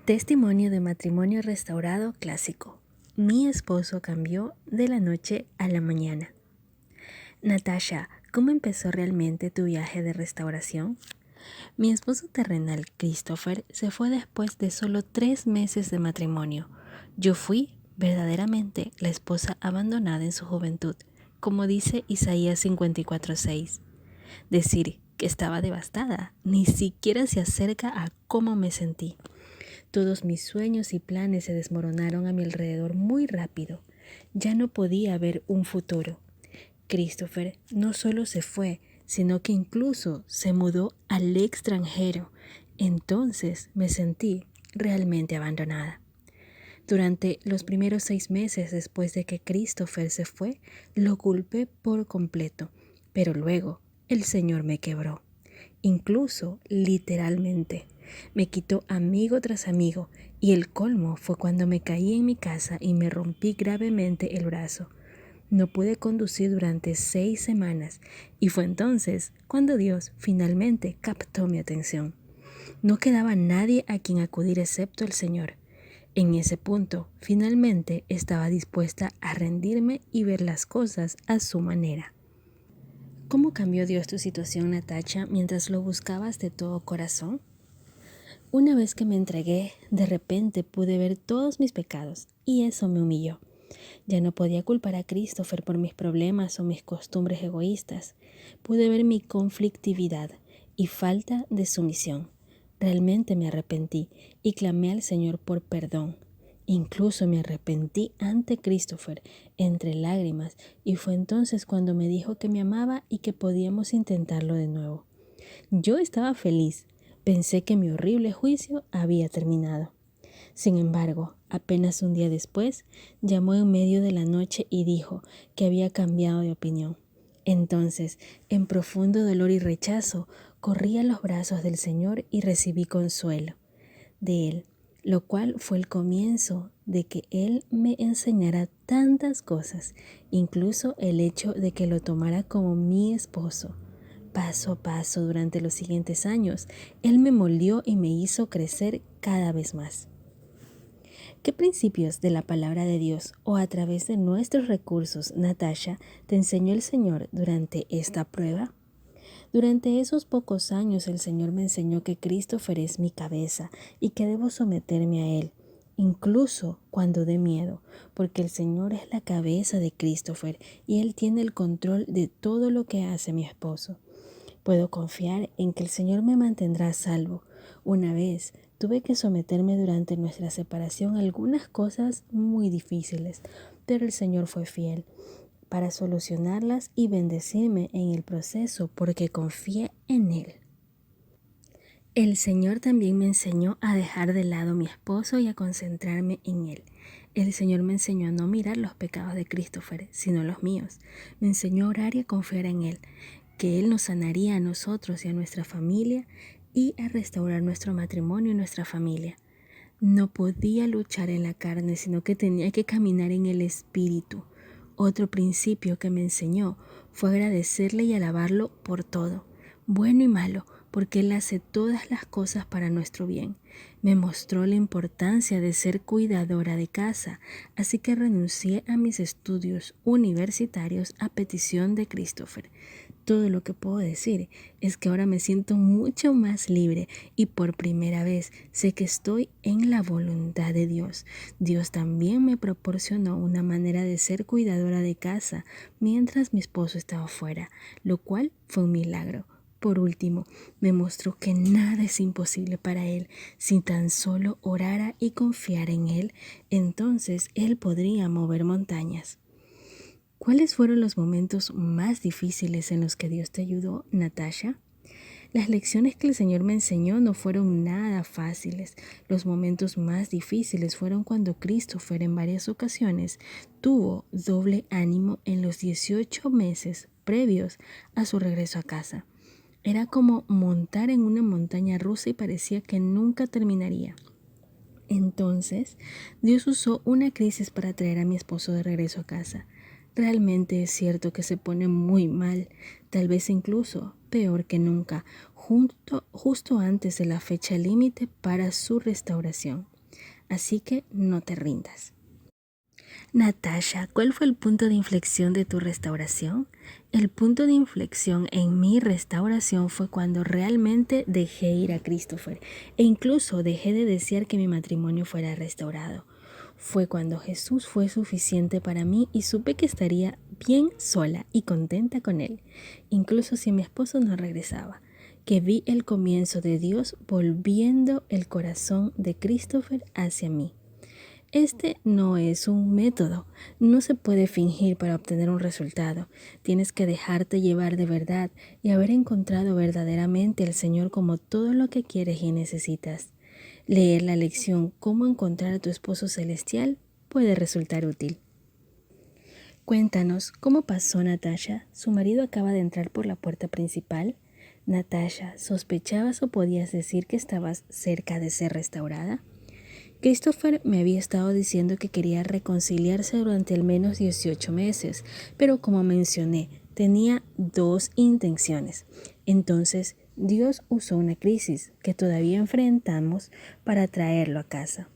Testimonio de matrimonio restaurado clásico. Mi esposo cambió de la noche a la mañana. Natasha, ¿cómo empezó realmente tu viaje de restauración? Mi esposo terrenal, Christopher, se fue después de solo 3 meses de matrimonio. Yo fui, verdaderamente, la esposa abandonada en su juventud, como dice Isaías 54:6. Decir que estaba devastada ni siquiera se acerca a cómo me sentí. Todos mis sueños y planes se desmoronaron a mi alrededor muy rápido. Ya no podía ver un futuro. Christopher no solo se fue, sino que incluso se mudó al extranjero. Entonces me sentí realmente abandonada. Durante los primeros 6 meses después de que Christopher se fue, lo culpé por completo, pero luego el Señor me quebró. Incluso literalmente. Me quitó amigo tras amigo y el colmo fue cuando me caí en mi casa y me rompí gravemente el brazo. No pude conducir durante 6 semanas y fue entonces cuando Dios finalmente captó mi atención. No quedaba nadie a quien acudir excepto el Señor. En ese punto, finalmente estaba dispuesta a rendirme y ver las cosas a su manera. ¿Cómo cambió Dios tu situación, Natasha, mientras lo buscabas de todo corazón? Una vez que me entregué, de repente pude ver todos mis pecados y eso me humilló. Ya no podía culpar a Christopher por mis problemas o mis costumbres egoístas. Pude ver mi conflictividad y falta de sumisión. Realmente me arrepentí y clamé al Señor por perdón. Incluso me arrepentí ante Christopher entre lágrimas y fue entonces cuando me dijo que me amaba y que podíamos intentarlo de nuevo. Yo estaba feliz. Pensé que mi horrible juicio había terminado. Sin embargo, apenas un día después, llamó en medio de la noche y dijo que había cambiado de opinión. Entonces, en profundo dolor y rechazo, corrí a los brazos del Señor y recibí consuelo de Él, lo cual fue el comienzo de que Él me enseñara tantas cosas, incluso el hecho de que lo tomara como mi esposo. Paso a paso durante los siguientes años, Él me moldeó y me hizo crecer cada vez más. ¿Qué principios de la palabra de Dios o a través de nuestros recursos, Natasha, te enseñó el Señor durante esta prueba? Durante esos pocos años el Señor me enseñó que Christopher es mi cabeza y que debo someterme a Él, incluso cuando dé miedo, porque el Señor es la cabeza de Christopher y Él tiene el control de todo lo que hace mi esposo. Puedo confiar en que el Señor me mantendrá a salvo. Una vez tuve que someterme durante nuestra separación a algunas cosas muy difíciles, pero el Señor fue fiel para solucionarlas y bendecirme en el proceso porque confié en Él. El Señor también me enseñó a dejar de lado a mi esposo y a concentrarme en Él. El Señor me enseñó a no mirar los pecados de Christopher, sino los míos. Me enseñó a orar y a confiar en Él, que Él nos sanaría a nosotros y a nuestra familia y a restaurar nuestro matrimonio y nuestra familia. No podía luchar en la carne, sino que tenía que caminar en el Espíritu. Otro principio que me enseñó fue agradecerle y alabarlo por todo, bueno y malo, porque Él hace todas las cosas para nuestro bien. Me mostró la importancia de ser cuidadora de casa, así que renuncié a mis estudios universitarios a petición de Christopher. Todo lo que puedo decir es que ahora me siento mucho más libre y por primera vez sé que estoy en la voluntad de Dios. Dios también me proporcionó una manera de ser cuidadora de casa mientras mi esposo estaba fuera, lo cual fue un milagro. Por último, me mostró que nada es imposible para Él. Si tan solo orara y confiara en Él, entonces Él podría mover montañas. ¿Cuáles fueron los momentos más difíciles en los que Dios te ayudó, Natasha? Las lecciones que el Señor me enseñó no fueron nada fáciles. Los momentos más difíciles fueron cuando Christopher en varias ocasiones tuvo doble ánimo en los 18 meses previos a su regreso a casa. Era como montar en una montaña rusa y parecía que nunca terminaría. Entonces, Dios usó una crisis para traer a mi esposo de regreso a casa. Realmente es cierto que se pone muy mal, tal vez incluso peor que nunca, justo antes de la fecha límite para su restauración. así que no te rindas. Natasha, ¿cuál fue el punto de inflexión de tu restauración? El punto de inflexión en mi restauración fue cuando realmente dejé ir a Christopher e incluso dejé de desear que mi matrimonio fuera restaurado. Fue cuando Jesús fue suficiente para mí y supe que estaría bien sola y contenta con él, incluso si mi esposo no regresaba, que vi el comienzo de Dios volviendo el corazón de Christopher hacia mí. Este no es un método, no se puede fingir para obtener un resultado. Tienes que dejarte llevar de verdad y haber encontrado verdaderamente al Señor como todo lo que quieres y necesitas. Leer la lección Cómo encontrar a tu esposo celestial puede resultar útil. Cuéntanos, ¿cómo pasó Natasha? ¿Su marido acaba de entrar por la puerta principal? Natasha, ¿sospechabas o podías decir que estabas cerca de ser restaurada? Christopher me había estado diciendo que quería reconciliarse durante al menos 18 meses, pero como mencioné, tenía dos intenciones. Entonces, Dios usó una crisis que todavía enfrentamos para traerlo a casa.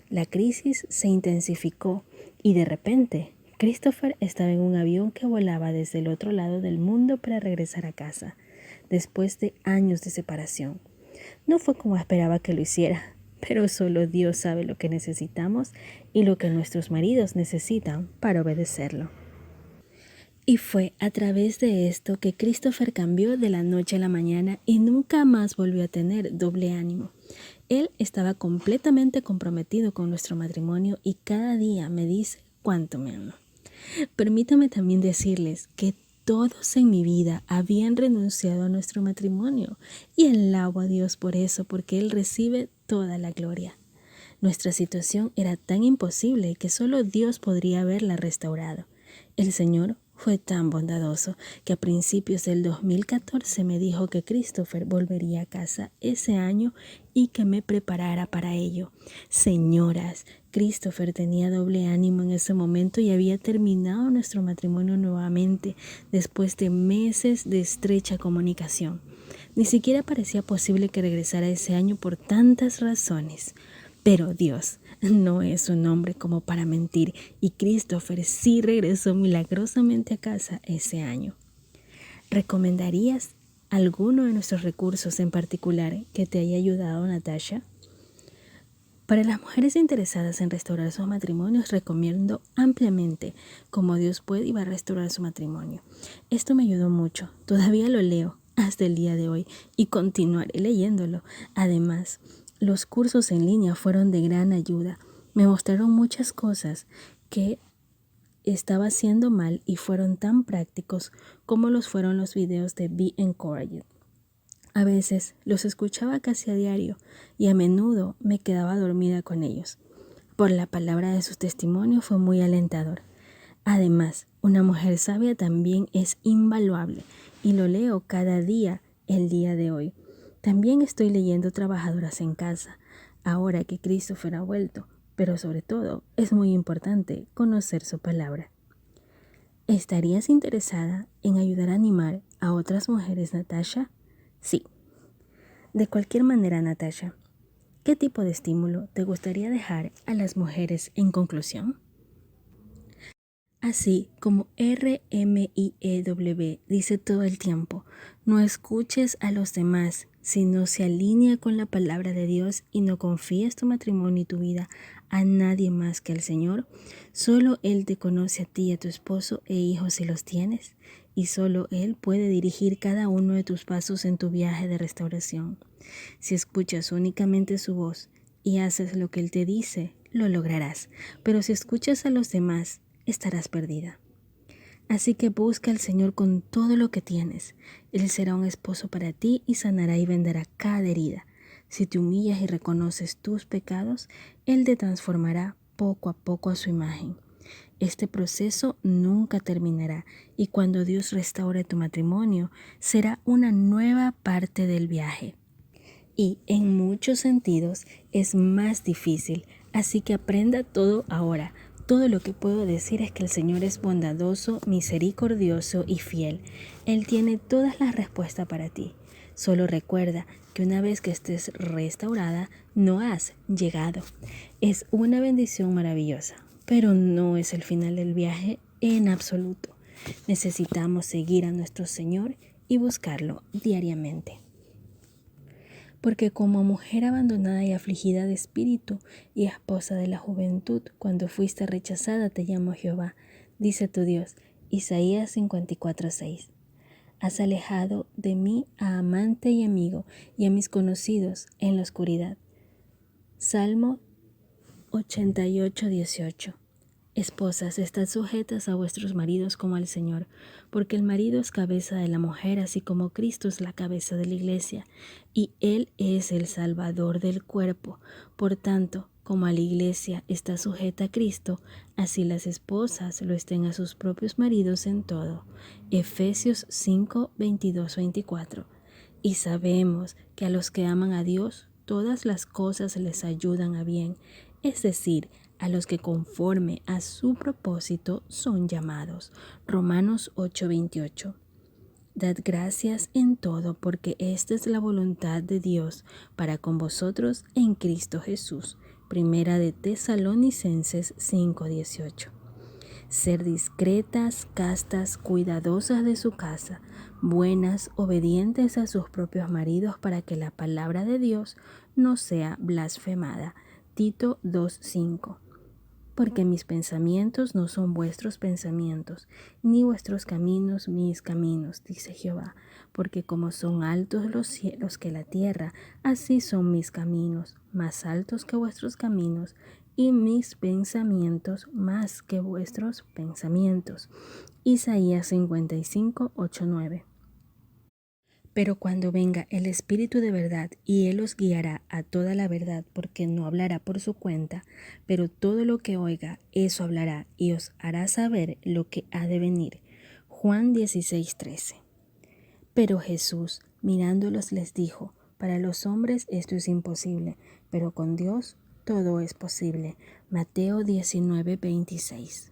La crisis se intensificó y de repente, Christopher estaba en un avión que volaba desde el otro lado del mundo para regresar a casa, después de años de separación. No fue como esperaba que lo hiciera, pero solo Dios sabe lo que necesitamos y lo que nuestros maridos necesitan para obedecerlo. Y fue a través de esto que Christopher cambió de la noche a la mañana y nunca más volvió a tener doble ánimo. Él estaba completamente comprometido con nuestro matrimonio y cada día me dice cuánto me ama. Permítame también decirles que todos en mi vida habían renunciado a nuestro matrimonio y alabo a Dios por eso, porque Él recibe toda la gloria. Nuestra situación era tan imposible que solo Dios podría haberla restaurado. El Señor fue tan bondadoso que a principios del 2014 me dijo que Christopher volvería a casa ese año y que me preparara para ello. Señoras, Christopher tenía doble ánimo en ese momento y había terminado nuestro matrimonio nuevamente después de meses de estrecha comunicación. Ni siquiera parecía posible que regresara ese año por tantas razones. Pero Dios no es un hombre como para mentir y Christopher sí regresó milagrosamente a casa ese año. ¿Recomendarías alguno de nuestros recursos en particular que te haya ayudado, Natasha? Para las mujeres interesadas en restaurar sus matrimonios, recomiendo ampliamente Cómo Dios puede y va a restaurar su matrimonio. Esto me ayudó mucho, todavía lo leo hasta el día de hoy y continuaré leyéndolo. Además, los cursos en línea fueron de gran ayuda. Me mostraron muchas cosas que estaba haciendo mal y fueron tan prácticos como los fueron los videos de Be Encouraged. A veces los escuchaba casi a diario y a menudo me quedaba dormida con ellos. Por la palabra de sus testimonios fue muy alentador. Además, una mujer sabia también es invaluable y lo leo cada día el día de hoy. También estoy leyendo Trabajadoras en Casa, ahora que Christopher ha vuelto, pero sobre todo es muy importante conocer su palabra. ¿Estarías interesada en ayudar a animar a otras mujeres, Natasha? Sí. De cualquier manera, Natasha, ¿qué tipo de estímulo te gustaría dejar a las mujeres en conclusión? Así como RMIEW dice todo el tiempo, no escuches a los demás, sino se alinea con la palabra de Dios y no confíes tu matrimonio y tu vida a nadie más que al Señor. Solo Él te conoce a ti y a tu esposo e hijos si los tienes, y solo Él puede dirigir cada uno de tus pasos en tu viaje de restauración. Si escuchas únicamente su voz y haces lo que Él te dice, lo lograrás, pero si escuchas a los demás, estarás perdida. Así que busca al Señor con todo lo que tienes. Él será un esposo para ti y sanará y vendará cada herida. Si te humillas y reconoces tus pecados, Él te transformará poco a poco a su imagen. Este proceso nunca terminará y cuando Dios restaure tu matrimonio, será una nueva parte del viaje. Y en muchos sentidos es más difícil, así que aprenda todo ahora. Todo lo que puedo decir es que el Señor es bondadoso, misericordioso y fiel. Él tiene todas las respuestas para ti. Solo recuerda que una vez que estés restaurada, no has llegado. Es una bendición maravillosa, pero no es el final del viaje en absoluto. Necesitamos seguir a nuestro Señor y buscarlo diariamente. Porque como mujer abandonada y afligida de espíritu y esposa de la juventud, cuando fuiste rechazada te llamó Jehová, dice tu Dios. Isaías 54:6. Has alejado de mí a amante y amigo y a mis conocidos en la oscuridad. Salmo 88:18. Esposas, estad sujetas a vuestros maridos como al Señor, porque el marido es cabeza de la mujer, así como Cristo es la cabeza de la iglesia, y Él es el Salvador del cuerpo. Por tanto, como a la iglesia está sujeta a Cristo, así las esposas lo estén a sus propios maridos en todo. Efesios 5:22-24. Y sabemos que a los que aman a Dios, todas las cosas les ayudan a bien, es decir, a los que conforme a su propósito son llamados. Romanos 8:28. Dad gracias en todo, porque esta es la voluntad de Dios para con vosotros en Cristo Jesús. Primera de Tesalonicenses 5:18. Ser discretas, castas, cuidadosas de su casa, buenas, obedientes a sus propios maridos para que la palabra de Dios no sea blasfemada. Tito 2:5. Porque mis pensamientos no son vuestros pensamientos, ni vuestros caminos mis caminos, dice Jehová. Porque como son altos los cielos que la tierra, así son mis caminos, más altos que vuestros caminos, y mis pensamientos más que vuestros pensamientos. Isaías 55:8-9. Pero cuando venga el Espíritu de verdad, y Él os guiará a toda la verdad, porque no hablará por su cuenta, pero todo lo que oiga, eso hablará, y os hará saber lo que ha de venir. Juan 16:13. Pero Jesús, mirándolos, les dijo: para los hombres esto es imposible, pero con Dios todo es posible. Mateo 19:26.